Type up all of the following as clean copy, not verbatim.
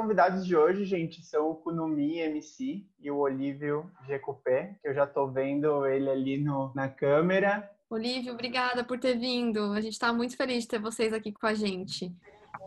convidados de hoje, gente, são o Kunumi MC e o Olívio Jecupé, que eu já tô vendo ele ali na câmera. Olívio, obrigada por ter vindo. A gente está muito feliz de ter vocês aqui com a gente.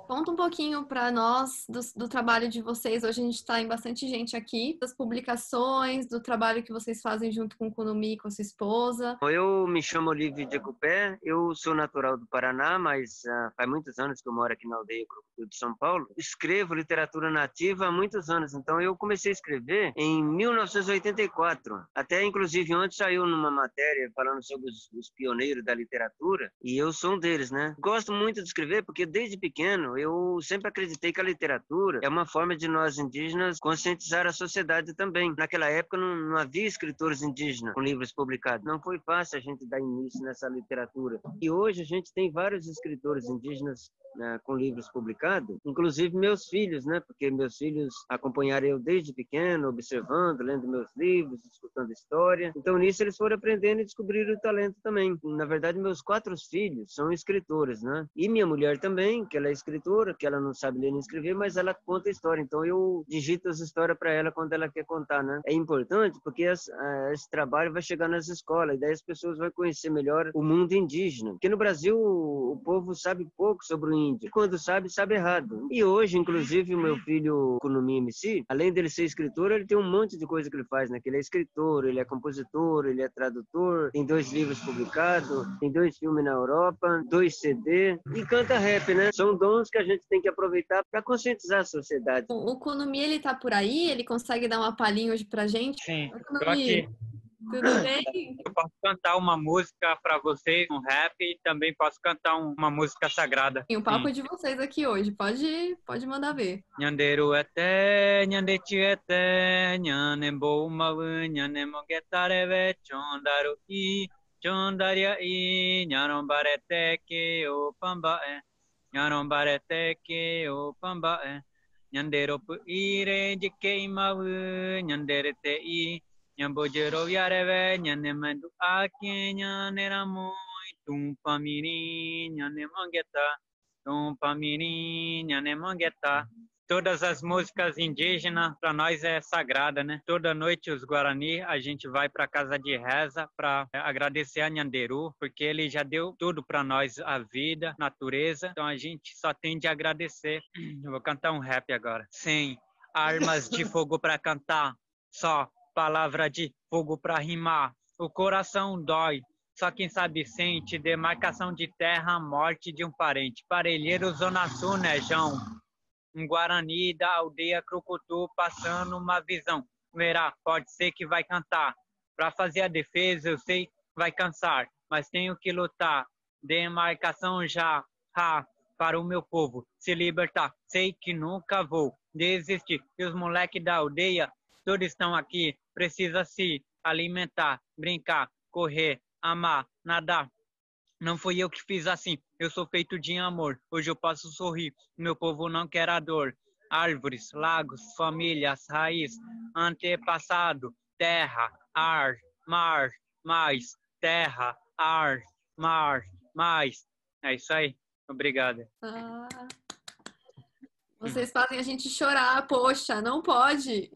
Conta um pouquinho para nós do trabalho de vocês. Hoje a gente está em bastante gente aqui, das publicações, do trabalho que vocês fazem junto com o Kunumi e com a sua esposa. Eu me chamo Olívio Jecupé, eu sou natural do Paraná, mas faz muitos anos que eu moro aqui na aldeia Crocutu de São Paulo. Escrevo literatura nativa há muitos anos, então eu comecei a escrever em 1984. Até, inclusive, ontem saiu numa matéria falando sobre os pioneiros da literatura, e eu sou um deles, né? Gosto muito de escrever porque desde pequeno eu sempre acreditei que a literatura é uma forma de nós indígenas conscientizar a sociedade também. Naquela época não havia escritores indígenas com livros publicados. Não foi fácil a gente dar início nessa literatura. E hoje a gente tem vários escritores indígenas, né, com livros publicados, inclusive meus filhos, né? Porque meus filhos acompanharam eu desde pequeno, observando, lendo meus livros, escutando história. Então nisso eles foram aprendendo e descobriram o talento também. Na verdade, meus 4 filhos são escritores, né? E minha mulher também, que ela é escritora, que ela não sabe ler nem escrever, mas ela conta história. Então eu digito as histórias para ela quando ela quer contar, né? É importante porque esse trabalho vai chegar nas escolas e daí as pessoas vão conhecer melhor o mundo indígena. Porque no Brasil o povo sabe pouco sobre o índio. Quando sabe, sabe errado. E hoje, inclusive, o meu filho Kunumi MC, além dele ser escritor, ele tem um monte de coisa que ele faz, né? Que ele é escritor, ele é compositor, ele é tradutor, tem 2 livros publicados, tem 2 filmes na Europa, 2 CD e canta rap, né? São dons que a gente tem que aproveitar para conscientizar a sociedade. O Kunumi, ele tá por aí? Ele consegue dar uma palhinha hoje pra gente? Sim, Oi, tô aqui. Tudo bem? Eu posso cantar uma música para vocês, um rap, e também posso cantar uma música sagrada. O papo é de vocês aqui hoje. Pode mandar ver. Nhanderu ete, nhandechi ete, nhanembo mawu, nhanemogetareve, chondaru I, chondaria I, nharombarete ke o pambae, nharombarete ke o pambae, nhanderopu ire de queimawu, nhanderete I, Nhambojero yareve, nhanemandu ake, nhaneramoi, tumpamiri, nhanemangeta, tumpamiri, nhanemangeta. Todas as músicas indígenas para nós é sagrada, né? Toda noite os Guarani a gente vai para casa de reza para agradecer a Nhanderu, porque ele já deu tudo para nós, a vida, natureza. Então a gente só tem de agradecer. Eu vou cantar um rap agora. Sem armas de fogo para cantar, só palavra de fogo para rimar, o coração dói, só quem sabe sente, demarcação de terra, morte de um parente. Parelheiro, Zona Sul, Nejão, um Guarani da aldeia Crocutu, passando uma visão. Verá, pode ser que vai cantar, para fazer a defesa eu sei vai cansar, mas tenho que lutar, demarcação já, para o meu povo, se libertar, sei que nunca vou desistir, e os moleques da aldeia, todos estão aqui, precisa se alimentar, brincar, correr, amar, nadar. Não fui eu que fiz assim, eu sou feito de amor. Hoje eu posso sorrir, meu povo não quer a dor. Árvores, lagos, famílias, raiz, antepassado, terra, ar, mar, mais, terra, ar, mar, mais. É isso aí, obrigado. Vocês fazem a gente chorar, poxa, não pode.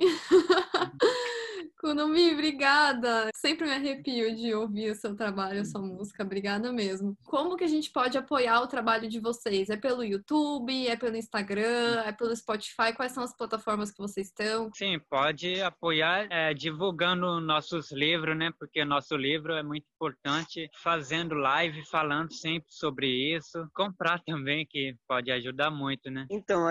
Kunumi, obrigada. Sempre me arrepio de ouvir o seu trabalho, a sua música. Obrigada mesmo. Como que a gente pode apoiar o trabalho de vocês? É pelo YouTube? É pelo Instagram? É pelo Spotify? Quais são as plataformas que vocês estão? Sim, pode apoiar divulgando nossos livros, né? Porque nosso livro é muito importante. Fazendo live, falando sempre sobre isso. Comprar também, que pode ajudar muito, né? Então,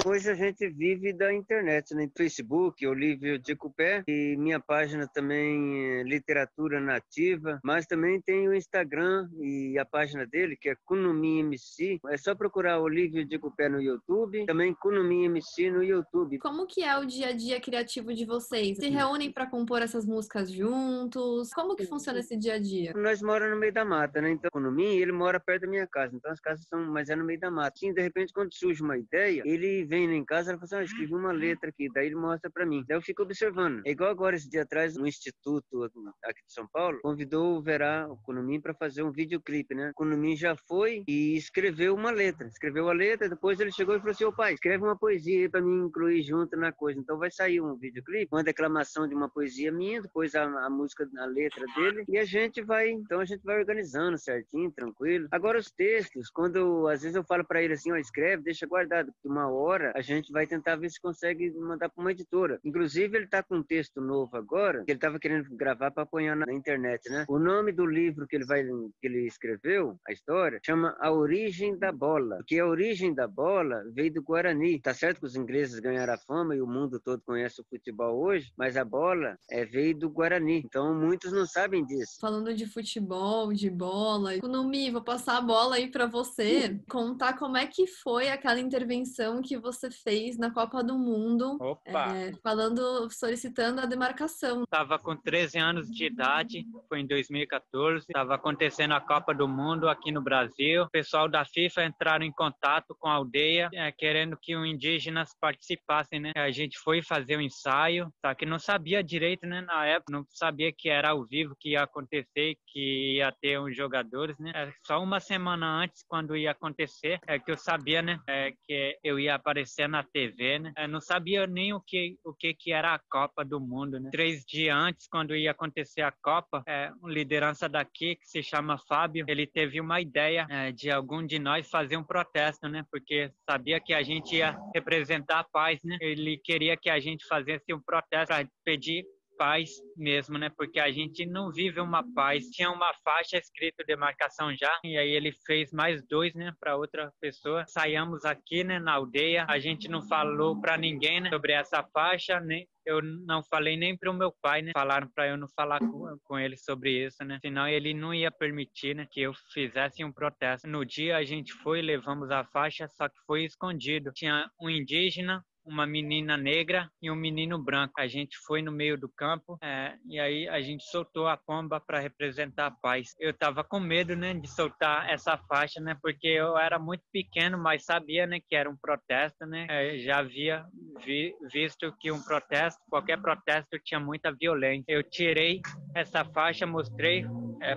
hoje a gente vive da internet, né? Facebook, Olívio Jecupé, e minha página também é Literatura Nativa, mas também tem o Instagram e a página dele, que é Kunumi MC. É só procurar Olívio Jecupé no YouTube, também Kunumi MC no YouTube. Como que é o dia a dia criativo de vocês? Se reúnem para compor essas músicas juntos? Como que funciona esse dia a dia? Nós moramos no meio da mata, né? Então, Kunumi, ele mora perto da minha casa, então as casas são, mas é no meio da mata. Sim, de repente, quando surge uma ideia, ele vem lá em casa e fala assim, escrevi uma letra aqui, daí ele mostra pra mim. Daí eu fico observando. É igual agora esse dia atrás, um instituto aqui de São Paulo convidou o Verá, o Kunumim, para fazer um videoclipe, né? O Kunumim já foi e escreveu uma letra. Escreveu a letra, depois ele chegou e falou assim, ô pai, escreve uma poesia aí para mim incluir junto na coisa. Então vai sair um videoclipe, uma declamação de uma poesia minha, depois a música, a letra dele, e a gente vai organizando certinho, tranquilo. Agora os textos, quando às vezes eu falo para ele assim, ó, escreve, deixa guardado, porque uma hora a gente vai tentar ver se consegue mandar para uma editora. Inclusive ele tá com um texto novo agora, que ele tava querendo gravar para apanhar na internet, né? O nome do livro que ele escreveu, a história, chama A Origem da Bola, porque a origem da bola veio do Guarani. Tá certo que os ingleses ganharam a fama e o mundo todo conhece o futebol hoje, mas a bola veio do Guarani, então muitos não sabem disso. Falando de futebol, de bola, Kunumi, vou passar a bola aí para você contar como é que foi aquela intervenção que você fez na Copa do Mundo, solicitando a demarcação. Estava com 13 anos de idade, foi em 2014, estava acontecendo a Copa do Mundo aqui no Brasil. O pessoal da FIFA entraram em contato com a aldeia, querendo que os indígenas participassem, né? A gente foi fazer o ensaio, só que não sabia direito, né? Na época, não sabia que era ao vivo, que ia acontecer, que ia ter uns jogadores, né? Só uma semana antes, quando ia acontecer, que eu sabia, né? Que eu ia aparecer na TV, né? Eu não sabia nem o que era a Copa do Mundo, né? 3 dias antes, quando ia acontecer a Copa, uma liderança daqui, que se chama Fábio, ele teve uma ideia de algum de nós fazer um protesto, né? Porque sabia que a gente ia representar a paz, né? Ele queria que a gente fizesse um protesto para pedir paz mesmo, né? Porque a gente não vive uma paz. Tinha uma faixa escrito demarcação já, e aí ele fez mais 2, né, para outra pessoa. Saímos aqui, né, na aldeia. A gente não falou para ninguém, né, sobre essa faixa, né? Eu não falei nem pro meu pai, né? Falaram para eu não falar com ele sobre isso, né? Senão ele não ia permitir, né, que eu fizesse um protesto. No dia a gente foi, levamos a faixa, só que foi escondido. Tinha um indígena, uma menina negra e um menino branco. A gente foi no meio do campo e aí a gente soltou a pomba para representar a paz. Eu tava com medo, né, de soltar essa faixa, né, porque eu era muito pequeno, mas sabia, né, que era um protesto, né. Já havia visto que um protesto, qualquer protesto, tinha muita violência. Eu tirei essa faixa, mostrei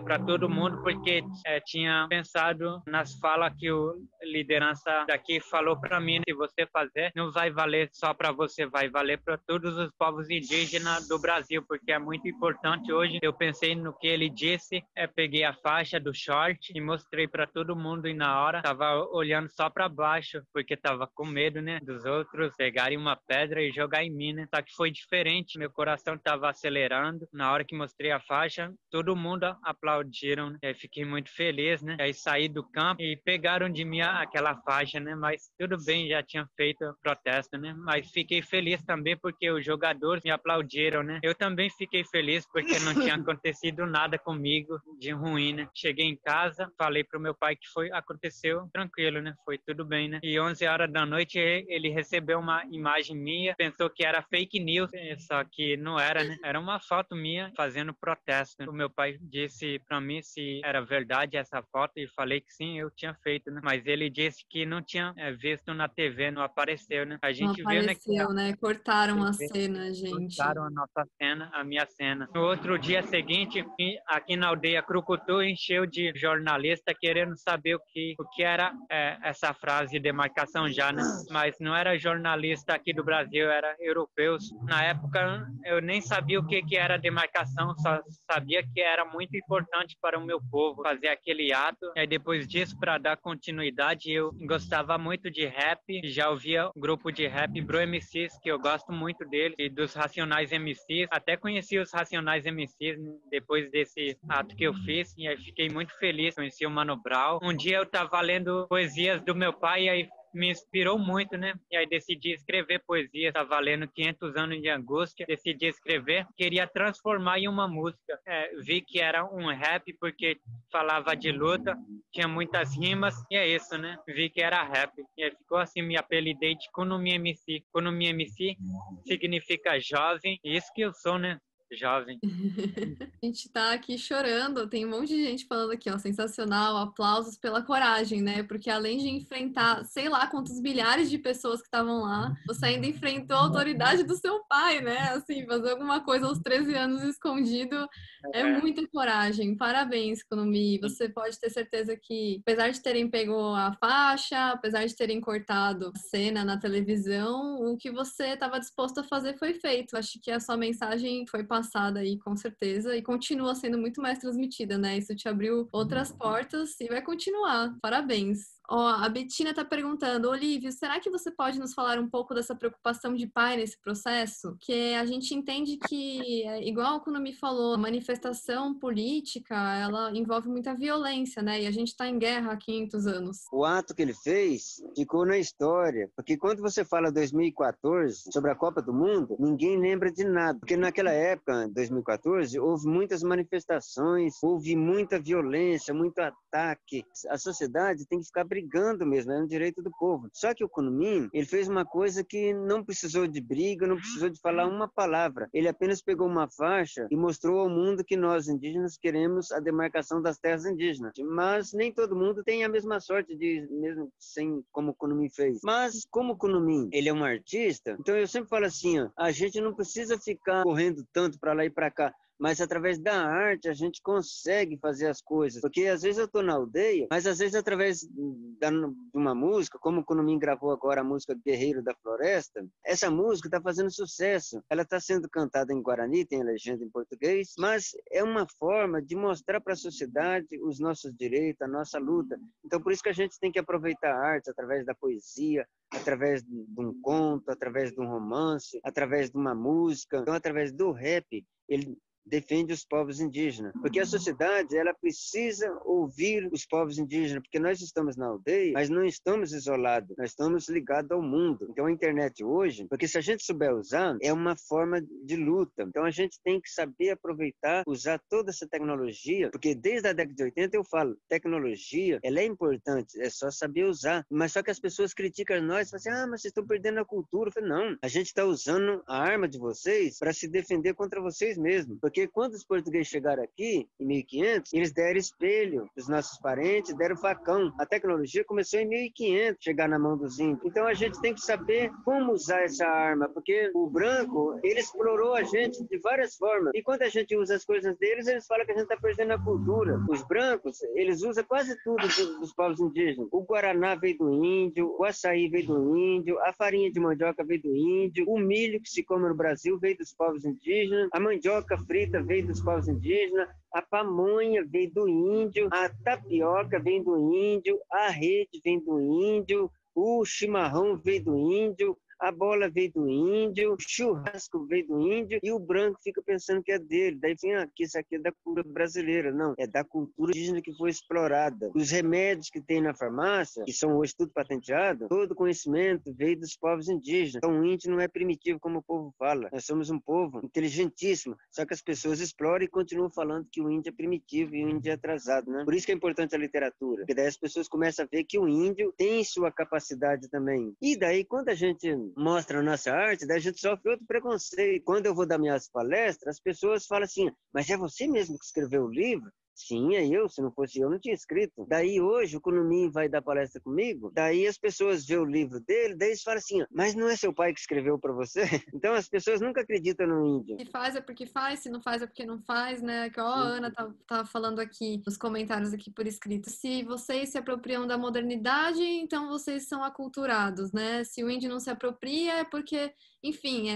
para todo mundo, porque tinha pensado nas falas que o liderança daqui falou para mim, se você fazer, não vai valer só para você, vai valer para todos os povos indígenas do Brasil, porque é muito importante hoje. Eu pensei no que ele disse, peguei a faixa do short e mostrei para todo mundo, e na hora tava olhando só para baixo, porque tava com medo, né, dos outros pegarem uma pedra e jogar em mim, né? Só que foi diferente, meu coração tava acelerando. Na hora que mostrei a faixa, todo mundo aplaudiram, né? Aí fiquei muito feliz, né? Aí saí do campo e pegaram de mim aquela faixa, né? Mas tudo bem, já tinha feito o protesto, né? Mas fiquei feliz também porque os jogadores me aplaudiram, né? Eu também fiquei feliz porque não tinha acontecido nada comigo de ruim, né? Cheguei em casa, falei pro meu pai que aconteceu tranquilo, né? Foi tudo bem, né? E 11 horas da noite ele recebeu uma imagem minha, pensou que era fake news, só que não era, né? Era uma foto minha fazendo protesto. O meu pai disse pra mim se era verdade essa foto e falei que sim, eu tinha feito, né? Mas ele disse que não tinha visto na TV, não apareceu, né? A gente Não apareceu, viu, né? Cortaram a cena, gente. cortaram a nossa cena, a minha cena. No outro dia seguinte, aqui na aldeia Crucutu, encheu de jornalista querendo saber o que era essa frase de demarcação já, né? Mas não era jornalista aqui do Brasil, era europeus. Na época, eu nem sabia o que era demarcação, só sabia que era muito importante para o meu povo fazer aquele ato. E aí, depois disso, para dar continuidade, eu gostava muito de rap, já ouvia o grupo de rap Bro MCs, que eu gosto muito dele, e dos Racionais MCs. Até conheci os Racionais MCs, né, depois desse ato que eu fiz, e aí fiquei muito feliz, conheci o Mano Brown. Um dia eu estava lendo poesias do meu pai, e aí me inspirou muito, né? E aí decidi escrever poesia. Estava lendo 500 anos de angústia, decidi escrever, queria transformar em uma música. Vi que era um rap porque falava de luta, tinha muitas rimas, e é isso, né? Vi que era rap. E aí ficou assim, me apelidei de Kunumi MC. Kunumi MC significa jovem, e isso que eu sou, né? jovem. A gente tá aqui chorando, tem um monte de gente falando aqui, ó, sensacional, aplausos pela coragem, né? Porque além de enfrentar, sei lá quantos milhares de pessoas que estavam lá, você ainda enfrentou a autoridade do seu pai, né? Assim, fazer alguma coisa aos 13 anos escondido é muita coragem. Parabéns, Kunumi. Você pode ter certeza que, apesar de terem pego a faixa, apesar de terem cortado a cena na televisão, o que você estava disposto a fazer foi feito. Acho que a sua mensagem foi passada aí, com certeza, e continua sendo muito mais transmitida, né? Isso te abriu outras portas e vai continuar. Parabéns. Ó, a Betina tá perguntando, Olívio, será que você pode nos falar um pouco dessa preocupação de pai nesse processo? Que a gente entende que, igual quando me falou, a manifestação política, ela envolve muita violência, né? E a gente tá em guerra há 500 anos. O ato que ele fez ficou na história, porque quando você fala 2014, sobre a Copa do Mundo, ninguém lembra de nada, porque naquela época, 2014, houve muitas manifestações, houve muita violência, muito ataque. A sociedade tem que ficar brigando mesmo, é um direito do povo. Só que o Kunmin, ele fez uma coisa que não precisou de briga, não precisou de falar uma palavra. Ele apenas pegou uma faixa e mostrou ao mundo que nós, indígenas, queremos a demarcação das terras indígenas. Mas nem todo mundo tem a mesma sorte de, mesmo sem como o Kunmin fez. Mas como o Kunmin, ele é um artista, então eu sempre falo assim, ó, a gente não precisa ficar correndo tanto para lá e para cá. Mas através da arte a gente consegue fazer as coisas. Porque às vezes eu estou na aldeia, mas às vezes através de uma música, como o Kunmin gravou agora a música Guerreiro da Floresta, essa música está fazendo sucesso. Ela está sendo cantada em Guarani, tem legenda em português, mas é uma forma de mostrar para a sociedade os nossos direitos, a nossa luta. Então por isso que a gente tem que aproveitar a arte através da poesia, através de um conto, através de um romance, através de uma música, então através do rap, ele defende os povos indígenas, porque a sociedade ela precisa ouvir os povos indígenas, porque nós estamos na aldeia, mas não estamos isolados, nós estamos ligados ao mundo. Então a internet hoje, porque se a gente souber usar, é uma forma de luta. Então a gente tem que saber aproveitar, usar toda essa tecnologia, porque desde a década de 80 eu falo, tecnologia, ela é importante, é só saber usar. Mas só que as pessoas criticam nós, falam assim, mas vocês estão perdendo a cultura. Eu falo, não, a gente está usando a arma de vocês para se defender contra vocês mesmos. Porque quando os portugueses chegaram aqui, em 1500, eles deram espelho para os nossos parentes, deram facão. A tecnologia começou em 1500, chegar na mão dos índios. Então a gente tem que saber como usar essa arma, porque o branco, ele explorou a gente de várias formas. E quando a gente usa as coisas deles, eles falam que a gente está perdendo a cultura. Os brancos, eles usam quase tudo dos povos indígenas. O guaraná veio do índio, o açaí veio do índio, a farinha de mandioca veio do índio, o milho que se come no Brasil veio dos povos indígenas, a mandioca frita veio dos povos indígenas, a pamonha veio do índio, a tapioca vem do índio, a rede vem do índio, o chimarrão veio do índio, a bola veio do índio, o churrasco veio do índio e o branco fica pensando que é dele. Daí vem que isso aqui é da cultura brasileira. Não, é da cultura indígena que foi explorada. Os remédios que tem na farmácia, que são hoje tudo patenteado, todo conhecimento veio dos povos indígenas. Então o índio não é primitivo como o povo fala. Nós somos um povo inteligentíssimo, só que as pessoas exploram e continuam falando que o índio é primitivo e o índio é atrasado, né? Por isso que é importante a literatura, porque daí as pessoas começam a ver que o índio tem sua capacidade também. E daí quando a gente mostra a nossa arte, daí a gente sofre outro preconceito. Quando eu vou dar minhas palestras, as pessoas falam assim, mas é você mesmo que escreveu o livro? Sim, é eu. Se não fosse eu, não tinha escrito. Daí hoje o Kunmin vai dar palestra comigo, daí as pessoas vê o livro dele, daí eles falam assim, mas não é seu pai que escreveu para você? Então as pessoas nunca acreditam no índio. Se faz é porque faz, se não faz é porque não faz, né? Que ó, a Ana tá falando aqui nos comentários aqui por escrito. Se vocês se apropriam da modernidade, então vocês são aculturados, né? Se o índio não se apropria é porque, enfim,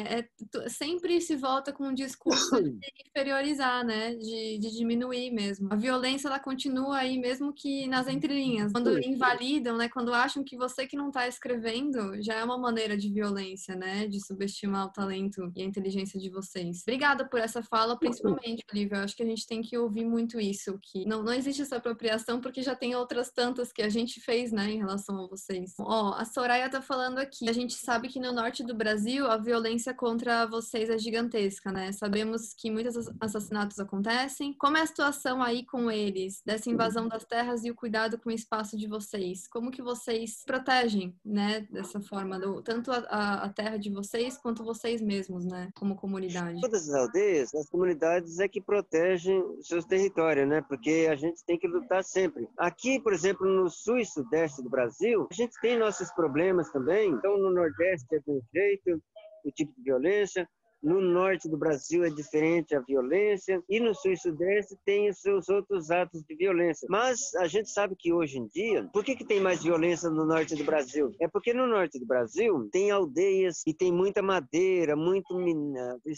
sempre se volta com um discurso de inferiorizar, né? De diminuir mesmo. A violência, ela continua aí, mesmo que nas entrelinhas. Quando invalidam, né? Quando acham que você que não tá escrevendo, já é uma maneira de violência, né? De subestimar o talento e a inteligência de vocês. Obrigada por essa fala, principalmente, Olivia. Eu acho que a gente tem que ouvir muito isso, que não existe essa apropriação, porque já tem outras tantas que a gente fez, né? Em relação a vocês. Ó, a Soraya tá falando aqui. A gente sabe que no norte do Brasil, a violência contra vocês é gigantesca, né? Sabemos que muitos assassinatos acontecem. Como é a situação aí aí com eles, dessa invasão das terras e o cuidado com o espaço de vocês? Como que vocês protegem, né, dessa forma, tanto a terra de vocês quanto vocês mesmos, né, como comunidade? Todas as aldeias, as comunidades é que protegem seus territórios, né? Porque a gente tem que lutar sempre. Aqui, por exemplo, no sul e sudeste do Brasil, a gente tem nossos problemas também. Então, no nordeste é de um jeito, o tipo de violência. No norte do Brasil é diferente a violência, e no sul e sudeste tem os seus outros atos de violência. Mas a gente sabe que hoje em dia, por que tem mais violência no norte do Brasil? É porque no norte do Brasil tem aldeias e tem muita madeira,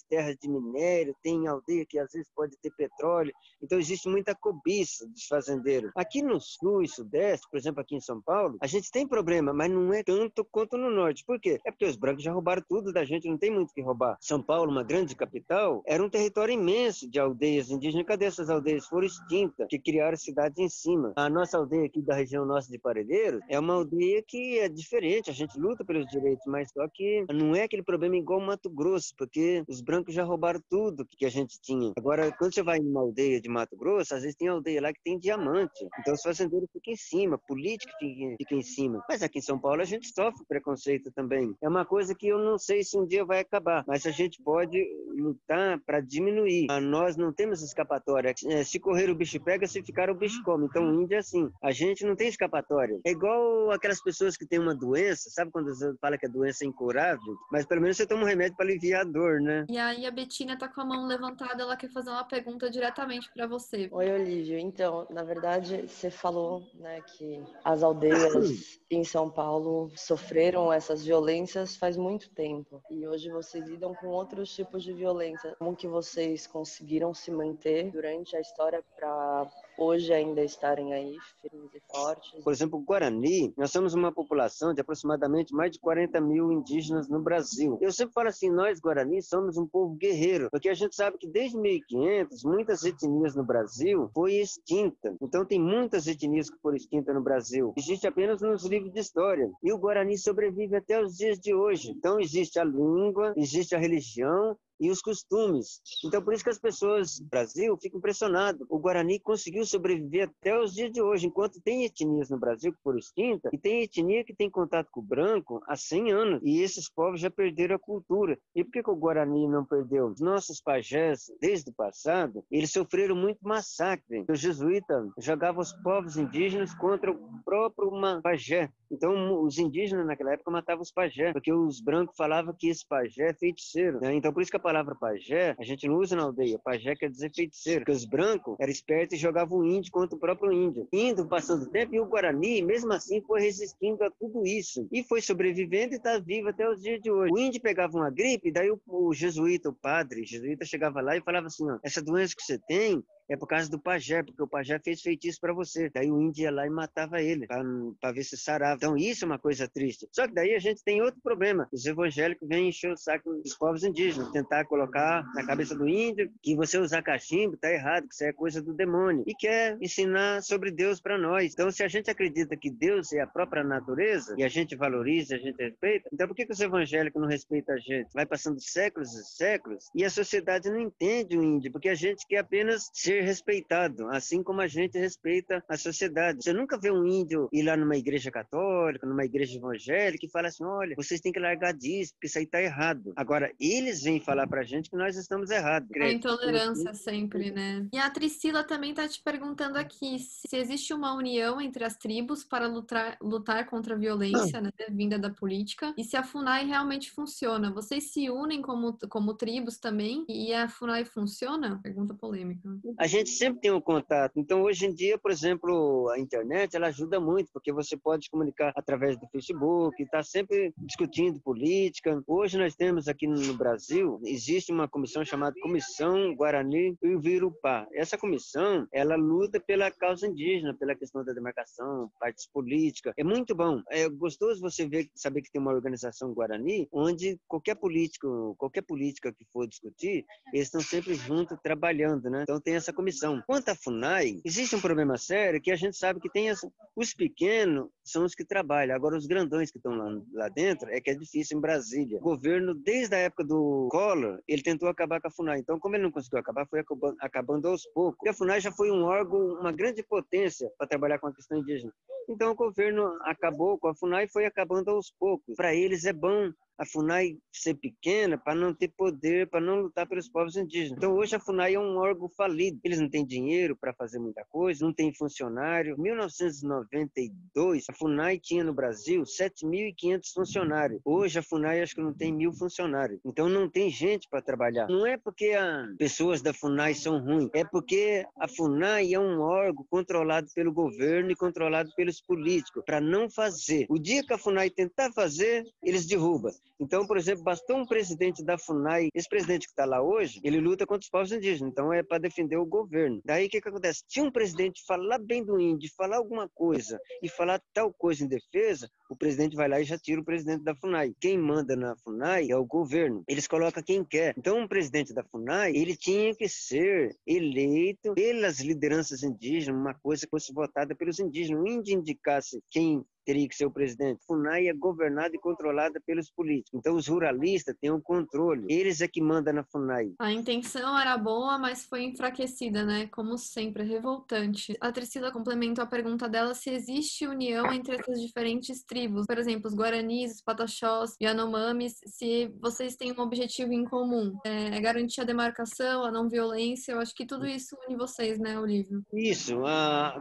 terras de minério, tem aldeia que às vezes pode ter petróleo, então existe muita cobiça dos fazendeiros. Aqui no sul e sudeste, por exemplo, aqui em São Paulo, a gente tem problema, mas não é tanto quanto no norte. Por quê? É porque os brancos já roubaram tudo da gente, não tem muito o que roubar. São Paulo, uma grande capital, era um território imenso de aldeias indígenas. Cadê essas aldeias? Foram extintas, que criaram cidades em cima. A nossa aldeia aqui da região nossa de Parelheiros é uma aldeia que é diferente, a gente luta pelos direitos, mas só que não é aquele problema igual Mato Grosso, porque os brancos já roubaram tudo que a gente tinha. Agora, quando você vai em uma aldeia de Mato Grosso, às vezes tem aldeia lá que tem diamante, então os fazendeiros ficam em cima, político fica em cima. Mas aqui em São Paulo a gente sofre preconceito também. É uma coisa que eu não sei se um dia vai acabar, mas a gente pode lutar para diminuir. Nós não temos escapatória. Se correr o bicho pega, se ficar o bicho come. Então o índio é assim. A gente não tem escapatória. É igual aquelas pessoas que têm uma doença, sabe quando você fala que a doença é incurável? Mas pelo menos você toma um remédio para aliviar a dor, né? E aí a Betina tá com a mão levantada, ela quer fazer uma pergunta diretamente para você. Oi, Olívio. Então, na verdade, você falou, né, que as aldeias em São Paulo sofreram essas violências faz muito tempo. E hoje vocês lidam com outros tipos de violência. Como que vocês conseguiram se manter durante a história para hoje ainda estarem aí firmes e fortes? Por exemplo, o Guarani, nós somos uma população de aproximadamente mais de 40 mil indígenas no Brasil. Eu sempre falo assim, nós Guarani somos um povo guerreiro, porque a gente sabe que desde 1500, muitas etnias no Brasil foi extinta. Então tem muitas etnias que foram extintas no Brasil. Existe apenas nos livros de história. E o Guarani sobrevive até os dias de hoje. Então existe a língua, existe a religião, e os costumes. Então, por isso que as pessoas do Brasil ficam impressionadas. O Guarani conseguiu sobreviver até os dias de hoje, enquanto tem etnias no Brasil que foram extintas, e tem etnia que tem contato com o branco há 100 anos, e esses povos já perderam a cultura. E por que o Guarani não perdeu? Os nossos pajés, desde o passado, eles sofreram muito massacre. Os jesuítas jogavam os povos indígenas contra o próprio pajé. Então, os indígenas naquela época matavam os pajés, porque os brancos falavam que esse pajé é feiticeiro, né? Então, por isso que a palavra pajé, a gente não usa na aldeia. Pajé quer dizer feiticeiro, porque os brancos eram espertos e jogavam o índio contra o próprio índio. Indo, passando o tempo, e o Guarani, mesmo assim, foi resistindo a tudo isso. E foi sobrevivendo e está vivo até os dias de hoje. O índio pegava uma gripe, daí o jesuíta, o padre jesuíta, chegava lá e falava assim, ó, essa doença que você tem é por causa do pajé, porque o pajé fez feitiço para você. Daí o índio ia lá e matava ele, para ver se sarava. Então isso é uma coisa triste. Só que daí a gente tem outro problema. Os evangélicos vêm encher o saco dos povos indígenas, tentar colocar na cabeça do índio que você usar cachimbo tá errado, que isso é coisa do demônio. E quer ensinar sobre Deus para nós. Então se a gente acredita que Deus é a própria natureza, e a gente valoriza, a gente respeita, então por que os evangélicos não respeitam a gente? Vai passando séculos e séculos, e a sociedade não entende o índio, porque a gente quer apenas ser respeitado, assim como a gente respeita a sociedade. Você nunca vê um índio ir lá numa igreja católica, numa igreja evangélica e fala assim, olha, vocês têm que largar disso, porque isso aí tá errado. Agora, eles vêm falar pra gente que nós estamos errados. A intolerância sempre, né? E a Priscila também tá te perguntando aqui se existe uma união entre as tribos para lutar contra a violência, né, vinda da política, e se a FUNAI realmente funciona. Vocês se unem como tribos também? E a FUNAI funciona? Pergunta polêmica. A gente sempre tem um contato. Então, hoje em dia, por exemplo, a internet, ela ajuda muito, porque você pode se comunicar através do Facebook, está sempre discutindo política. Hoje nós temos aqui no Brasil, existe uma comissão chamada Comissão Guarani Uirupá. Essa comissão, ela luta pela causa indígena, pela questão da demarcação, partes políticas. É muito bom. É gostoso você saber que tem uma organização Guarani, onde qualquer política que for discutir, eles estão sempre juntos trabalhando, né? Então tem essa comissão. Quanto à FUNAI, existe um problema sério que a gente sabe que tem os pequenos são os que trabalham. Agora, os grandões que estão lá dentro é que é difícil em Brasília. O governo, desde a época do Collor, ele tentou acabar com a FUNAI. Então, como ele não conseguiu acabar, foi acabando aos poucos. Porque a FUNAI já foi um órgão, uma grande potência para trabalhar com a questão indígena. Então, o governo acabou com a FUNAI e foi acabando aos poucos. Para eles é bom a FUNAI ser pequena para não ter poder, para não lutar pelos povos indígenas. Então, hoje a FUNAI é um órgão falido. Eles não têm dinheiro para fazer muita coisa, não tem funcionário. Em 1992, a FUNAI tinha no Brasil 7.500 funcionários. Hoje a FUNAI acho que não tem 1.000 funcionários. Então, não tem gente para trabalhar. Não é porque as pessoas da FUNAI são ruins, é porque a FUNAI é um órgão controlado pelo governo e controlado pelos políticos, para não fazer. O dia que a FUNAI tentar fazer, eles derrubam. Então, por exemplo, bastou um presidente da FUNAI, esse presidente que está lá hoje, ele luta contra os povos indígenas, então é para defender o governo. Daí o que acontece? Se um presidente falar bem do índio, falar alguma coisa e falar tal coisa em defesa, o presidente vai lá e já tira o presidente da FUNAI. Quem manda na FUNAI é o governo. Eles colocam quem quer. Então, um presidente da FUNAI, ele tinha que ser eleito pelas lideranças indígenas, uma coisa que fosse votada pelos indígenas. O índio indicasse quem teria que ser o presidente. A FUNAI é governada e controlada pelos políticos. Então, os ruralistas têm um controle. Eles é que mandam na FUNAI. A intenção era boa, mas foi enfraquecida, né? Como sempre, é revoltante. A Priscila complementou a pergunta dela se existe união entre essas diferentes tribos. Por exemplo, os Guaranis, os Pataxós, Yanomamis, se vocês têm um objetivo em comum. É garantir a demarcação, a não violência. Eu acho que tudo isso une vocês, né, Olívio? Isso.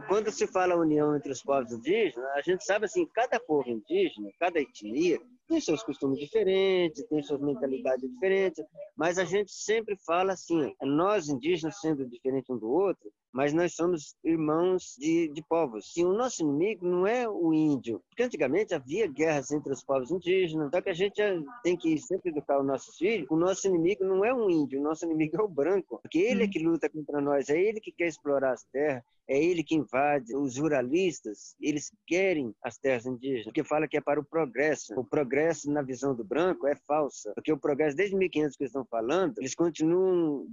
Quando se fala união entre os povos indígenas, a gente sabe assim, cada povo indígena, cada etnia, tem seus costumes diferentes, tem suas mentalidades diferentes, mas a gente sempre fala assim, nós indígenas sendo diferentes um do outro, mas nós somos irmãos de povos. E o nosso inimigo não é o índio, porque antigamente havia guerras entre os povos indígenas, só que a gente tem que sempre educar os nossos filhos, o nosso inimigo não é um índio, o nosso inimigo é o branco, porque ele é que luta contra nós, é ele que quer explorar as terras, é ele que invade. Os ruralistas, eles querem as terras indígenas, porque fala que é para o progresso. O progresso, na visão do branco, é falsa, porque o progresso, desde 1500 que eles estão falando, eles continuam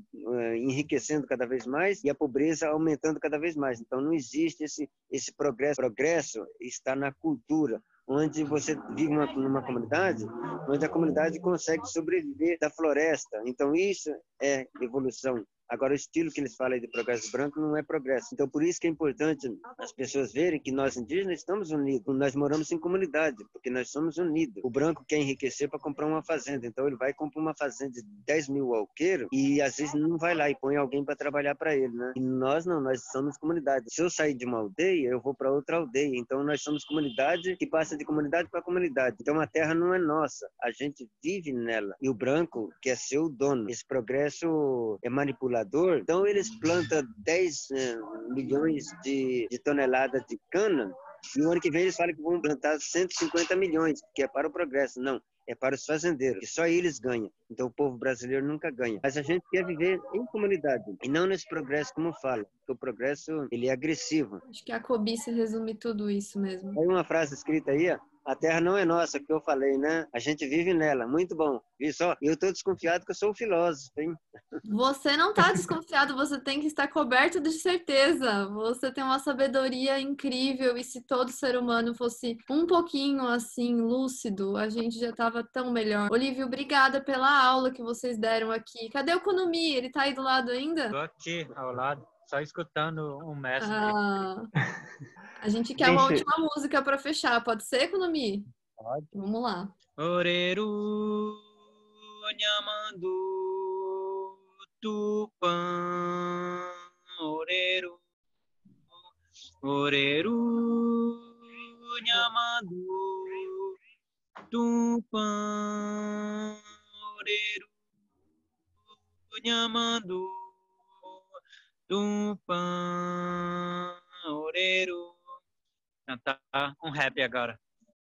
enriquecendo cada vez mais e a pobreza aumentando cada vez mais. Então, não existe esse progresso. O progresso está na cultura, onde você vive numa comunidade, onde a comunidade consegue sobreviver da floresta. Então, isso é evolução. Agora, o estilo que eles falam aí de progresso branco não é progresso. Então, por isso que é importante as pessoas verem que nós indígenas estamos unidos. Nós moramos em comunidade, porque nós somos unidos. O branco quer enriquecer para comprar uma fazenda. Então, ele vai comprar uma fazenda de 10 mil alqueiros e, às vezes, não vai lá e põe alguém para trabalhar para ele, né? E nós não, nós somos comunidade. Se eu sair de uma aldeia, eu vou para outra aldeia. Então, nós somos comunidade que passa de comunidade para comunidade. Então, a terra não é nossa. A gente vive nela. E o branco quer ser o dono. Esse progresso é manipulado. Então, eles plantam 10 milhões de toneladas de cana e o ano que vem eles falam que vão plantar 150 milhões, que é para o progresso. Não, é para os fazendeiros, que só eles ganham. Então, o povo brasileiro nunca ganha. Mas a gente quer viver em comunidade e não nesse progresso como fala, porque o progresso ele é agressivo. Acho que a cobiça resume tudo isso mesmo. Tem uma frase escrita aí, ó. A terra não é nossa, que eu falei, né? A gente vive nela. Muito bom. Viu só? Eu estou desconfiado que eu sou um filósofo, hein? Você não está desconfiado, você tem que estar coberto de certeza. Você tem uma sabedoria incrível e se todo ser humano fosse um pouquinho assim, lúcido, a gente já estava tão melhor. Olívio, obrigada pela aula que vocês deram aqui. Cadê o Kunumi? Ele está aí do lado ainda? Estou aqui ao lado, só escutando um mestre. A gente quer uma última música para fechar. Pode ser, Kunumi? Pode. Vamos lá. Oreru, Nhamandu, Tupã, Oreru, Oreru, Nhamandu, Tupã, Oreru, Nhamandu, Tupã, Oreru. Cantar um rap agora.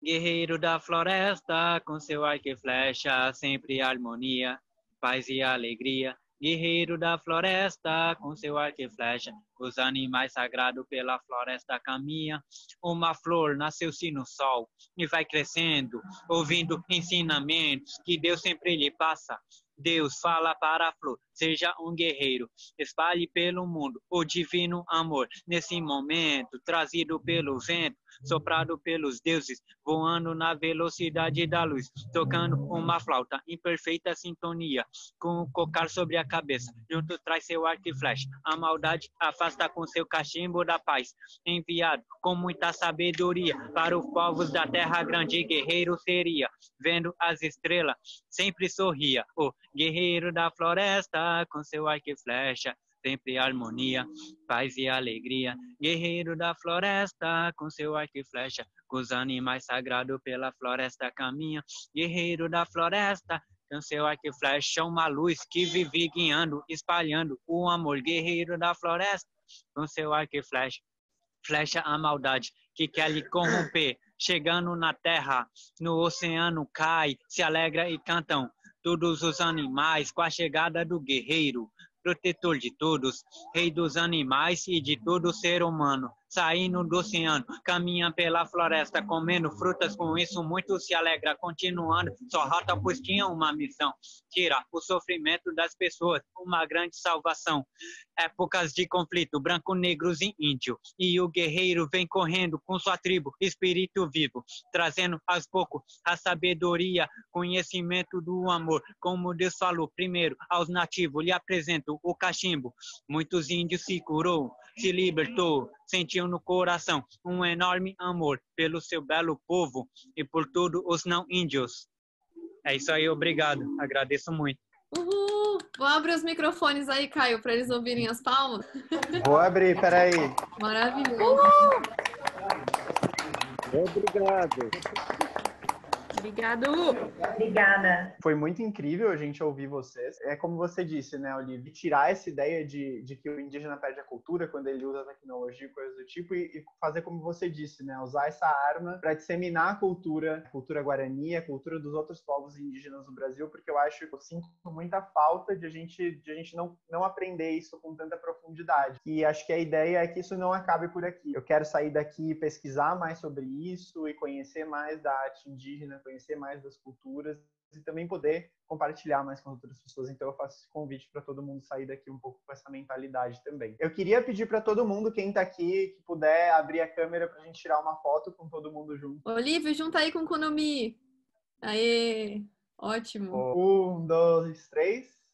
Guerreiro da floresta, com seu arco e flecha, sempre harmonia, paz e alegria. Guerreiro da floresta, com seu arco e flecha, Os animais sagrados pela floresta caminham. Uma flor nasceu-se no sol e vai crescendo, ouvindo ensinamentos que Deus sempre lhe passa. Deus fala para a flor, seja um guerreiro, espalhe pelo mundo o divino amor. Nesse momento, trazido pelo vento, soprado pelos deuses, voando na velocidade da luz, tocando uma flauta em perfeita sintonia, com o cocar sobre a cabeça, junto traz seu arco e flecha, a maldade afasta com seu cachimbo da paz, enviado com muita sabedoria para os povos da terra grande, guerreiro seria, vendo as estrelas, sempre sorria, o guerreiro da floresta, com seu arco e flecha, sempre harmonia, paz e alegria. Guerreiro da floresta, com seu arco e flecha, com os animais sagrados pela floresta caminha. Guerreiro da floresta, com seu arco e flecha, uma luz que vive guiando, espalhando o amor. Guerreiro da floresta, com seu arco e flecha, flecha a maldade que quer lhe corromper. Chegando na terra, no oceano cai, se alegra e cantam todos os animais com a chegada do guerreiro, protetor de todos, rei dos animais e de todo ser humano. Saindo do oceano, caminha pela floresta, comendo frutas, com isso muito se alegra, continuando sua rota, pois tinha uma missão, tirar o sofrimento das pessoas, uma grande salvação. Épocas de conflito, branco, negros e índio, e o guerreiro vem correndo com sua tribo, espírito vivo, trazendo aos poucos a sabedoria, conhecimento do amor, como Deus falou primeiro aos nativos, lhe apresento o cachimbo. Muitos índios se curou, se libertou, sentiu no coração um enorme amor pelo seu belo povo e por todos os não índios. É isso aí, obrigado. Agradeço muito. Uhul! Vou abrir os microfones aí, Caio, para eles ouvirem as palmas. Vou abrir, peraí. Maravilhoso. Obrigado. Obrigado. Obrigada. Foi muito incrível a gente ouvir vocês. É como você disse, né, Olivia? Tirar essa ideia de que o indígena perde a cultura quando ele usa a tecnologia e coisas do tipo e fazer como você disse, né? Usar essa arma para disseminar a cultura guarani, a cultura dos outros povos indígenas do Brasil, porque eu sinto muita falta de a gente não aprender isso com tanta profundidade. E acho que a ideia é que isso não acabe por aqui. Eu quero sair daqui e pesquisar mais sobre isso e conhecer mais da arte indígena, conhecer mais das culturas e também poder compartilhar mais com outras pessoas. Então eu faço esse convite para todo mundo sair daqui um pouco com essa mentalidade também. Eu queria pedir para todo mundo, quem está aqui, que puder abrir a câmera para a gente tirar uma foto com todo mundo junto. Olívio, junta aí com o Kunumi. Aê, ótimo. 1, 2, 3.